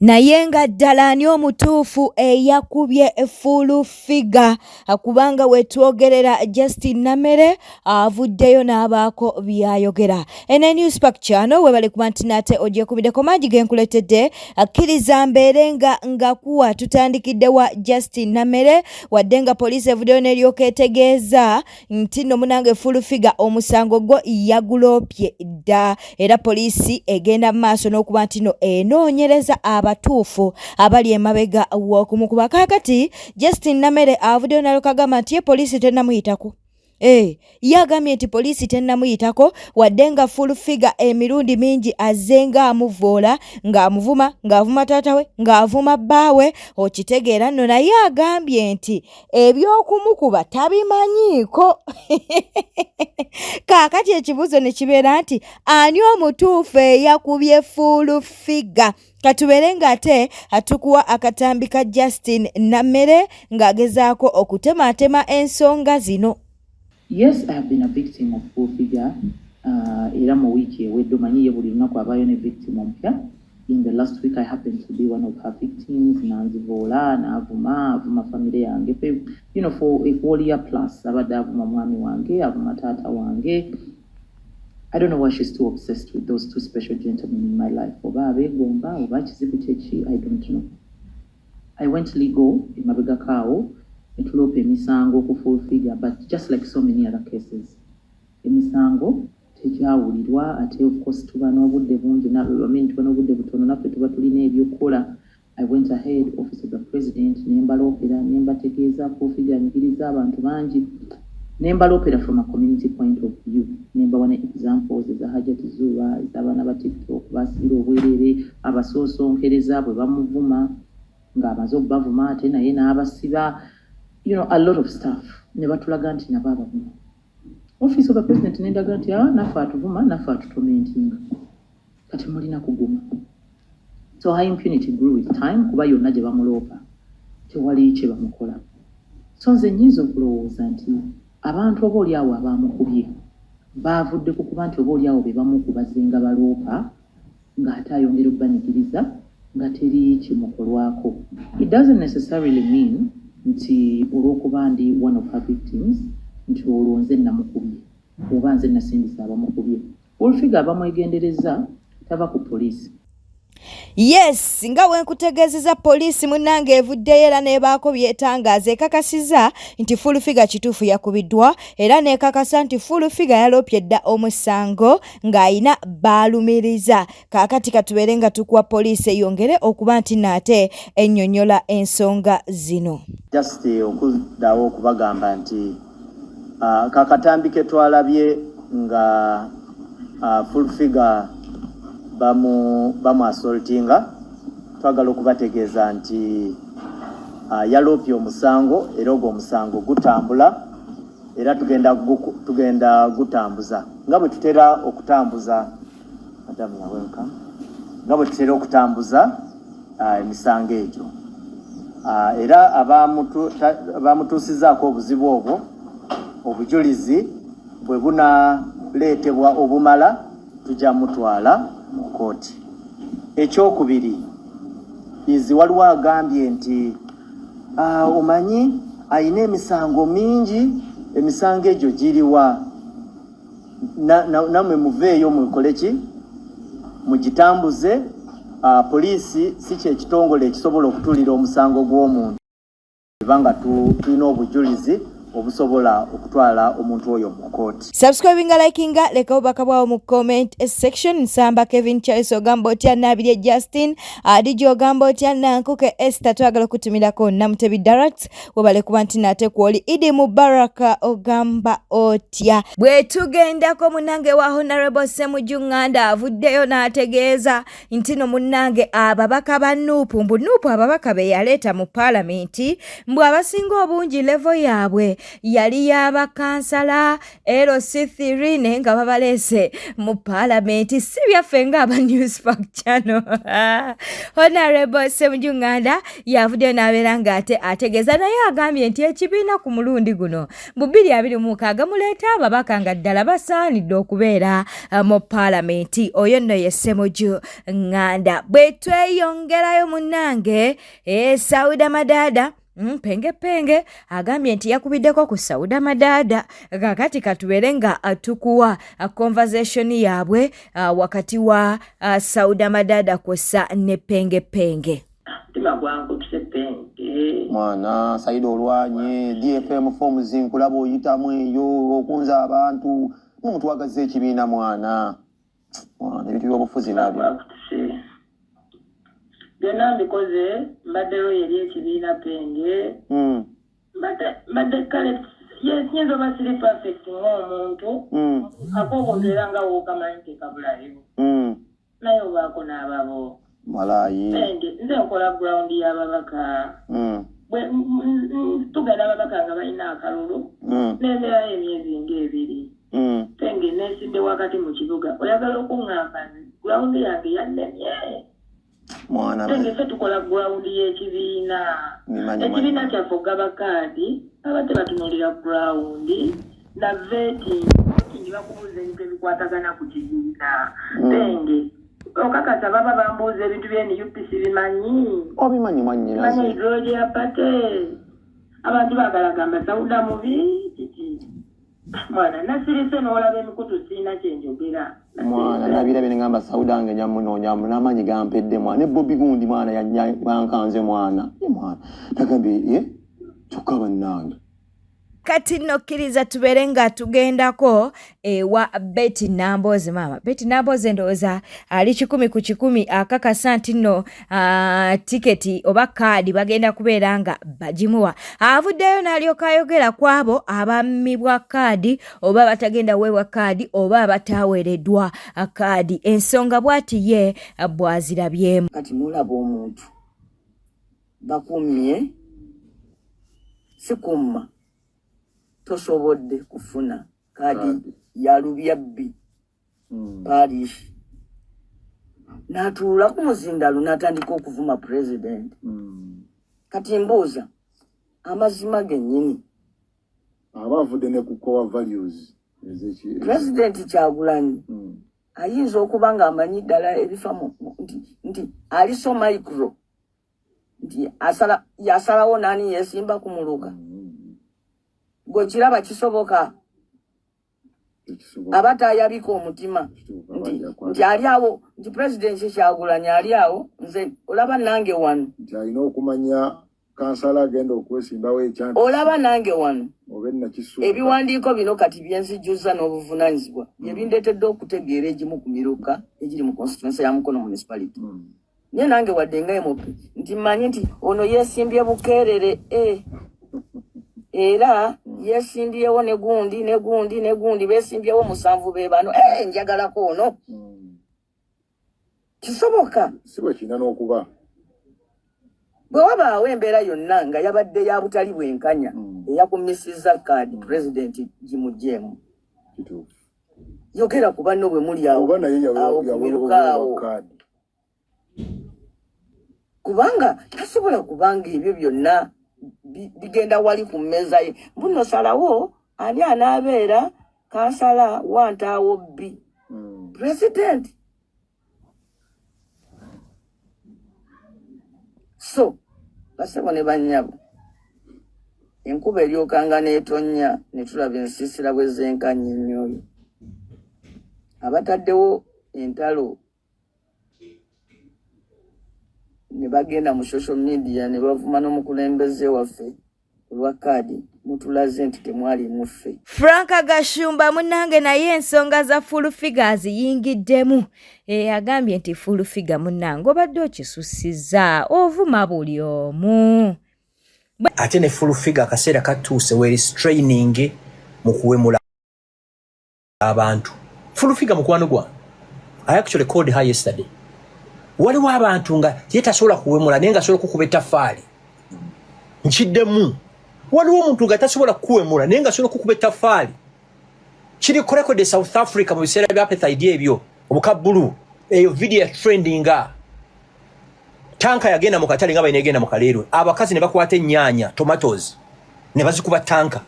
Naye nga ddala ani omutuufu eyakubye full figure kubanga wetwogerera Justin Namere avuddeyo n'abaako byayogera. Ene Newspark channel webale kuba nti nate ogyekubiddeko mangi genkuletedde akkiriza mbeere nga kuwa tutandikiddewa Justin Namere wadde nga poliisi evuddeyo n'eryoka etegeeza nti nno munange full figure omusango gwo yaguloopye dda era poliisi egenda mu maaso n'okuba nti no enoonyereza abatuufu abali emabega w'okumukuba. Kaakati Justin Namere avuddeyo n'alyoka agamba nti ye poliisi tennamuyitako. Yagambye nti poliisi tennamuyitako wadde nga full figure emirundi mingi azze ng'amuvoola ng'amuvuma ng'avuma taata we ng'avuma bbaawe okitegeera nno naye agambye nti eby'okumukuba tabimanyiiko. Kaakati ekibuuzo ne kibeera nti ani omutuufu eyakubye full figure? Katubeere ng'ate atukuwa akatambi ka Justin Namere ng'agezaako okutematema ensonga zino. Yes, I have been a victim of full figure. Era mu wiki ewedde omanyi ye buli lunaku abaayo ne victim ompya. In the last week I happened to be one of her victims. Nanzivoola, avuma family yange. You know, for a whole year plus, abadde avuma mwami wange, avuma taata wange. I don't know why she's too obsessed with those two special gentlemen in my life. Oba abeegomba, oba kizibu kyeki, I don't know. I went legal in mabega kaawo. Etulopa emisango ku full figure, but just like so many other cases, emisango tekyawulirwa ate of course tuba n'obudde bungi tuba n'obudde butono naffe tuba tulina ebyokukola. I went ahead, office of the president, nembaloopera nembategeeza full figure anyigiriza abantu bangi, nembaloopera from a community point of view, nembawa examples eza Hajati Zura, ez'abaana ba TikTok basibira obwerere, abasoosonkereza bwe bamuvuma ng'amaze okubavuma ate naye n'abasiba. You know, a lot of stuff. Nebatulaga nti nabo abavuma. Office of the president nendaga nti naffe atuvuma naffe atutomentinga. Kati mulina kuguma. So her impunity grew with time kuba yonna gye bamuloopa tewali kye bamukola. So nze nnyinza okulowooza nti abantu oboolyawo abamukubye baavudde ku kuba nti oboolyawo be bamukubazenga baloopa ng'ate ayongera okubanyigiriza nga teri kimukolwako. It doesn't necessarily mean nti olw'okuba ndi one of her victims nti olwo nze namukubye oba nze nasindisa abamukubye. Full figure abamwegendereza taba ku poliisi. Yes, nga wenkutegeezeza poliisi munnange evuddeyo era n'ebaako byetangaaza ekakasiza nti full figure kituufu yakubiddwa era n'ekakasa nti full figure yaloopye dda omusango ng'ayina baalumiriza. Kaakati katubeere nga tukuwa poliisi eyongere okuba nti naate ennyonnyola ensonga zino. Just okuddawo okubagamba nti kakatambi ke twalabye nga full figure bamu assaultinga, twagala okubategeeza nti yaloopye omusango era ogwo omusango gutambula era tugenda gutambuza nga bwe tutera okutambuza emisango egyo era abamutuusizaako obuzibu obwo obujulizi bwe bunaleetebwa obumala tujja mutwala mu kooti. Ekyokubiri izi waliwo agambye nti omanyi ayina emisango mingi, emisango egyo giriwa namwe muveeyo mukole ki mugitambuze. Poliisi si kyekitongole ekisobola okutulira omusango gw'omuntu ebanga tulina obujulizi obusobola okutwala omuntu oyo mu kooti. Subscribinga, likinga, leka obubaka bwawo mu comment section. Nsamba Kevin Charles ogamba otya Nabirye Justin, Adiji ogamba otya Nankuke Esther, twagala okutumirako Namutebi Darat webale kuba nti nate kwoli Idi Mubaraka ogamba otya. Bwe tugendako munnange wa Honorable Ssemujju Nganda avuddeyo n'ategeeza nti no munnange ababaka ba Nuupu ababaka be yaleeta mu Parliament mbwe abasinga obungi level yaabwe yali y'abakansala LC3 naye nga babalese mu paalamenti si byaffe ng'aba Newspark Channel. Honorable Ssemujju Nganda yavuddeyo n'abeera ng'ate ategeeza naye agambye nti ekibiina ku mulundi guno mu 2026 muleeta ababaka nga ddala basaanidde okubeera mu paalamenti. Oyo nno ye Ssemujju Nganda. Bwe tweyongerayo munnange Sauda Madada penge agambye nti yakubiddeko ku Sauda Madada kakati katubeere nga tukuwa conversation yaabwe wakati wa Sauda Madada kwessa ne penge. Tima gwangu tusepenge mwana Saida olwanye DFM form zinkulaba oyitamu eyo okunza abantu mutwagaze ekibiina mwana ebintu by'obufuzi nabyo byonna mbikoze mbaddeyo eri ekibiina penge mbadde kale yinza oba siri perfect ng'omuntu akobongeera nga wookamanyi tekabulayo naye obaako n'ababo malayi penge nze nkola ground y'ababaka tugenda ababaka nga balina akalulu neemerayo emyezi ng'ebiri penge neesidde wakati mu kibuga oyagala okuŋŋamba ground yange yannemye mwana penge ffe tukola ground y'ekibiina ekibiina kyaffe ogaba kaadi abadde batunuulira ground na vetting bakubuuza ebintu ebikwatagana ku kibiina penge okakasa baba bambuuza ebintu by'NUPC bimanyi obimanyi mwannyinaze hidroje yapate abantu baagala gamba Sauda mubi kiki mwana nasirise n'olaba emikutu siina kyenjogera mwana nabira bene ngamba Sauda nge nyamunoonya n'amanyi gampedde mwana ne Bobby Gundi mwana yankanze mwana nagambye kyokka bannange kati nokkiriza tubeere nga tugendako ewa Betty Nambooze maama. Betty Nambooze ndowooza ali 10 ku 10 akakasa nti nno tiketi oba kaadi bagenda kubeera nga bagimuwa. Avuddeyo n'alyoka ayogera ku abo abammibwa kaadi oba batagenda weebwa kaadi oba bataaweereddwa kaadi. Ensonga bw'ati ye bw'azirabyemu. Kati mulaba omuntu bakumye sikumma tosobodde kufuna kaadi ya Lubyabbi parish n'atuula ku muzindaalo n'atandika okuvuma president. Kati mbuuza amazima gennyini abavudde ne ku core values president Kyagulanyi ayinza okuba nga amanyi ddala ebifa nti aliso micro nti yasalawo nani yesimba ku muluka gwe kiraba kisoboka abatayabika omutima nti ali awo nti president Kyagulanyi ali awo nze olaba nange wano nti alina okumanya kansala agenda okwesimbawo ekyanti olaba nange wano obenakisuuka ebiwandiiko bino kati byenzijjuza n'obuvunaanyizibwa byebindeetedde okutegeera egimu ku miruka egiri mu constituency ya Mukono municipality nye nange wadde nga MOP nti mmanyi nti ono yeesimbye Bukeerere era yeesimbyewo ne gundi beesimbyewo 7 be bano njagalako ono kisoboka si bwe kina n'okuba bwe wabaawo embeera yonna nga yabadde ya butali bwenkanya eyakumisizza kaadi president Jimujjeemu yogera ku banno bwe muli awo kumirukaawo kubanga tasobola kubanga ebyo byonna bigenda wali ku mmeeza ye mbuno salawo ani anaabeera kansala wantaawo B president. So basebo ne bannyabo enkuba eryokanga n'etonnya ne tulaba ensiisira bwe zenkanya ennyo abataddewo entalo ne bagenda mu social media ne bavuma n'omukulembeze waffe olwa kaadi mutulaze nti temwali muffe. Frank Gashumba munnange naye ensonga za full figures yingiddemu. Agambye nti full figure munnange obadde okisussizza ovuma buli omu. Ate ne full figure akaseera katuuse weri straining mu kuwemula abantu. Full figure mukwano gwa. I actually called her yesterday. Waliwo abantu nga yetasobola kuwemula naye nga asobola okukuba ettaffaali. Nkiddemu waliwo omuntu nga tasobola kuwemula naye nga asobola kukuba ettafaali kiriko record South Africa mu biseera bya apartheid ebyo obukabbulu eyo video trendinga tanka yagenda mu katale nga bayinegenda mu kaleerwe abakazi ne bakwata ennyaanya tomatoes ne bazikuba tanka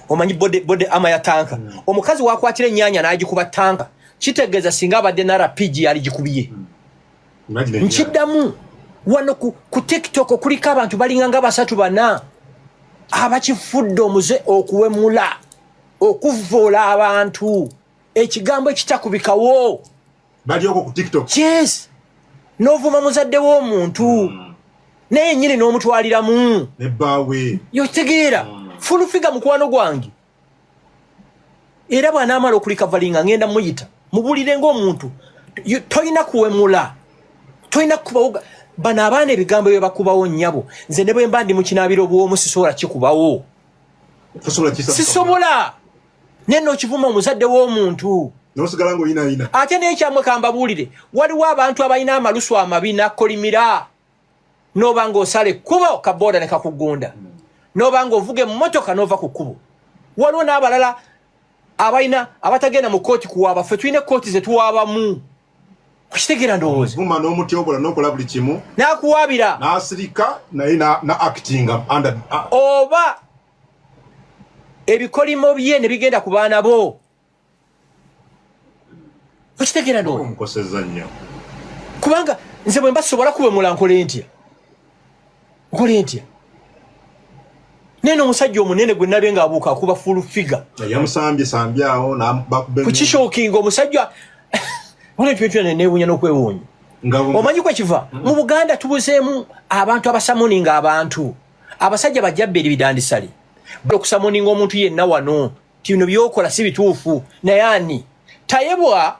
omanyi bode ama ya tanka omukazi wakwatira ennyaanya n'agikuba tanka kitegeeza singa abadde na RPG aligikubiye nkiddamu wano ku TikTok kuliko abantu balinga nga basatu bana abakifudde omuze okuwemula okuvoola abantu ekigambo ekitakubikawo bali okwo ku TikTok yes novuma muzadde w'omuntu naye nyini n'omutwaliramu ne bawe yotegeera fulufiga mukwano gwange era bw'anaamala okulikavalinga ngenda muyita mubulire ng'omuntu toyina kuwemula toyina kubawo bano abaana ebigambo bye bakubawo nnyabo nze ne bwe mba ndi mu kinaabiro bw'omu sisobola kikubawo sisobola naye n'okivuma omuzadde w'omuntu n'osigala ng'oyinaayina ate n'ekyamwe kambabuulire waliwo abantu abalina amalusu amabi nakkolimira n'oba ng'osala ekkubo kabooda ne kakugunda n'oba ng'ovuga emmotoka n'ova ku kkubo waliwo n'abalala abalina abatagenda mu kooti kuwaaba ffe tulina ekooti ze tuwaabamu kukitegeera ndowooza vuma n'omutyobola n'okola buli kimu n'akuwaabira n'asirika naye na actinga under oba ebikolimo bye ne bigenda ku baana bo kukitegeera ndowooza omukoseza nnyo kubanga nze bwe mba sobola kuwemula nkole ntya nene omusajja omunene gwe nabye ng'abuuka akuba full figure yamusambye awo kukishokinga omusajja wano ebintu neewuunya n'okwewuunya omanyi kwe kiva mu Buganda tubuzeemu abantu abasamoninga abantu abasajja bajjabba ebidandisale okusamoninga omuntu yenna wano ti bino byokola si bituufu naye ani tayebwa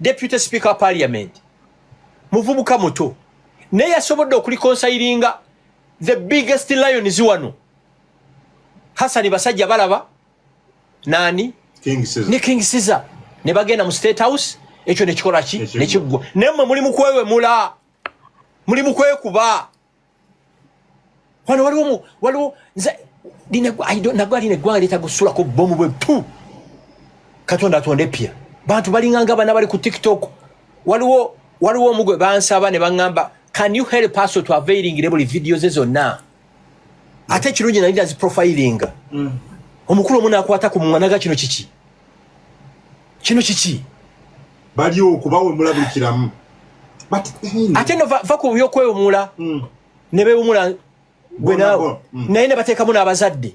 deputy speaker parliament muvubuka muto naye yasobodde okulikonsayiringa the biggest lions wano Hasani basajja balaba nani ne King Caesar ne bagenda mu State House ekyo ne kikola ki ne kiggwa nemmwe muli mu kwewemula muli mu kwekuba wano waliwo nze nagwaline eggwanga litagusulako bomu bwe pu Katonda atonde pya bantu balinganga bana bali ku TikTok waliwo omugwe bansaba ne baŋŋamba can you help us to availing buli videos zonna ate kirungi nalina zi profiling omukulu omu n'akwata ku mwana kino kiki bali okubawemula buli kiramu ate no va ku byokwewumula ne beewumula gwe naawe naye ne bateekamu n'abazadde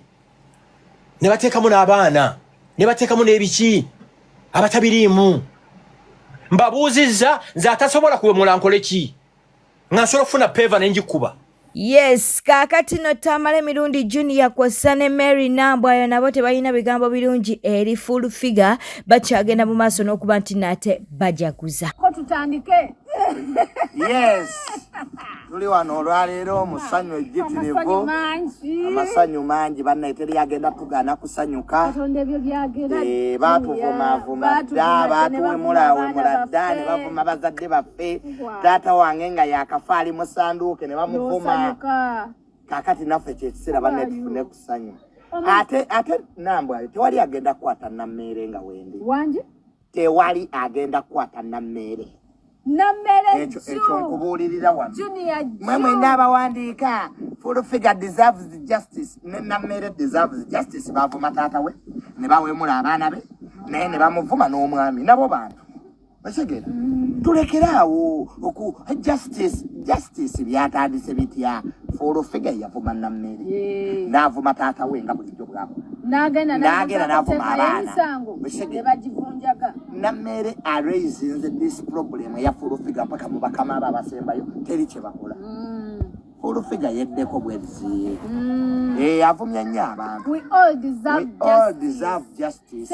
ne bateekamu n'abaana ne bateekamu n'ebiki abatabiriimu mbabuuzizza nze atasobola kuwemula nkole ki nga nsobola okufuna peva nenjikuba Yes, kakati no Tamale Mirundi Junior kw'ossa ne Mary Nambwayo nabo tebalina bigambo birungi eri full figure bakyagenda mu maaso n'okuba nti nate bajaguza. Ko tutandike. Yes. Tuli wano olwaleero musanyu ejjitirivu amasanyu mangi bannayiteri agenda tugana kusanyuka baatuvumavuma dda baatuwemulawemula dda ne bavuma bazadde baffe taata wange nga yakafaali mu sanduuke ne bamuvuma kakati naffe kyekiseera banne tufune kusanyu ate Nambwayo tewali agenda kukwata nammeere nga wendi tewali agenda kukwata nammeere ekyo nkubuulirira wano mwemwe n'abawandiika full figure deserves justice ne nammeere deserves justice baavuma taata we ne bawemula abaana be naye ne bamuvuma n'omwami nabo bantu basegeera tulekeraawo justice byatandise bitya full figure yavuma nammeere n'avuma taata we nga bulijjo bwakola n'agenda n'avuma abaana nammeere araisinze this problem ya full figure mpaka mu bakama abo abasembayo teri kye bakola full figure yeddeko bwezi avumya nnyo abantu we all deserve justice.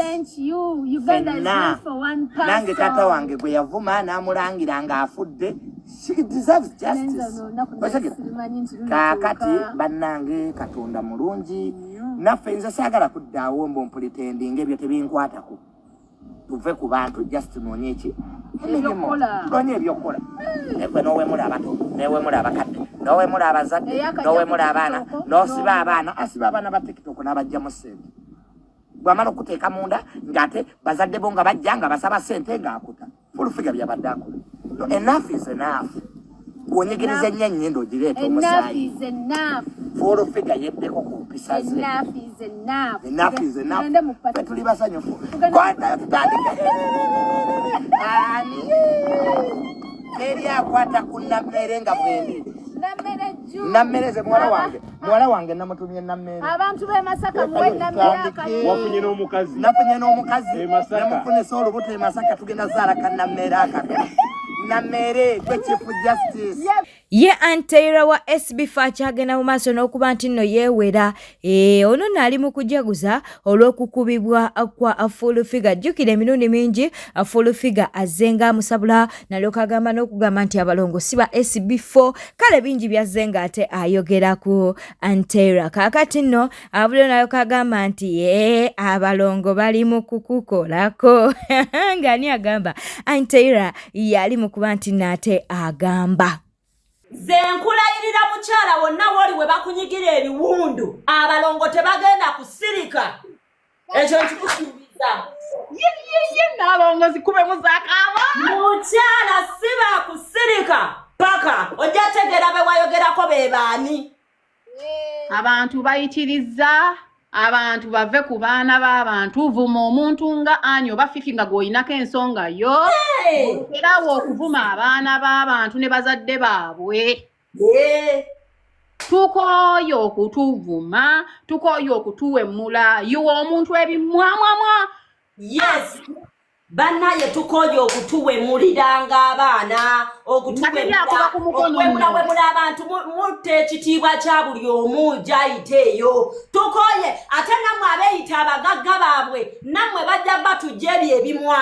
Nange taata wange gwe yavuma n'amulangira ng'afudde she deserves justice. Kaakati bannange Katonda mulungi naffe nze saagala kuddaawo mbo mpulitendinga ebyo tebinkwatako tuve ku bantu just noonye iki noonye ebyokukola ekwe n'owemula abato n'ewemula abakadde n'owemula abazadde n'owemula abaana n'osiba abaana ba TikTok n'abajjamu ssente bw'amala okuteeka munda ng'ate bazadde bo nga bajja nga basaba ssente ng'akuta full figure byabadde akola. Enough is enough. Kuonyegeriza nnyo ennyindo ogireeta omusaayi. Full figure yeddeko ku mpisa ze. Enough is enough. Ffe tuli basanyufu. Kwata tutandike. Ani eri akwata ku nammere nga bwendi. Nammere ze muwala wange namutumye nammere. Abantu b'e Masaka muwe nammere wafunye n'omukazi. Nafunye n'omukazi. Namufunisa olubuto e Masaka tugenda zaala ka nammere akatono. Nammere gwe Chief Justice. Ye Anteira wa SB achagenda mu maaso n'okuba nti nno yeewera ono nali mu kujaguza olw'okukubibwa kwa full figure. Jjukira emirundi mingi full figure azenga musabula nalyoka agamba n'okugamba nti abalongo si ba SB4 kale bingi byazzenga ate ayogera ku Anteira. Kaakati nno abuliro nalyoka agamba nti abalongo bali mu kukukolako ng'ani agamba Anteira yali mu kuba nti naate agamba Ze nkulayirira mukyala wonna woli we bakunyigira ebiwundu abalongo tebagenda kusirika ekyo nkikusuubiza ye n'abalongo zikube muzakaaba mukyala siba kusirika paka ojja tegera be wayogerako be baani abantu bayitiriza abantu bave ku baana b'abantu vuma omuntu nga anyo bafiki nga goyinako ensonga yo erawo okuvuma abaana b'abantu ne bazadde baabwe tukoyo okutuvuma tukoyo okutuwemula yiwa omuntu ebimwamwamwa yes banaye tukoyo okutuwemuliranga abaana okutuwemula abantu mutte ekitiibwa kya buli omu gyayiteeyo tukoye ate nammwe abeeyita abagagga baabwe nammwe bajja batujja ebyo ebimwa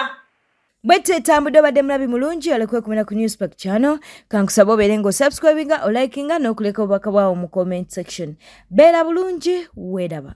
bwete etambudde obadde mulabi mulungi olekwekumira ku Newspack channel kankusaba obeere ng'osubscribinga olikinga n'okuleka obubaka bwawo mu comment section beera bulungi weeraba.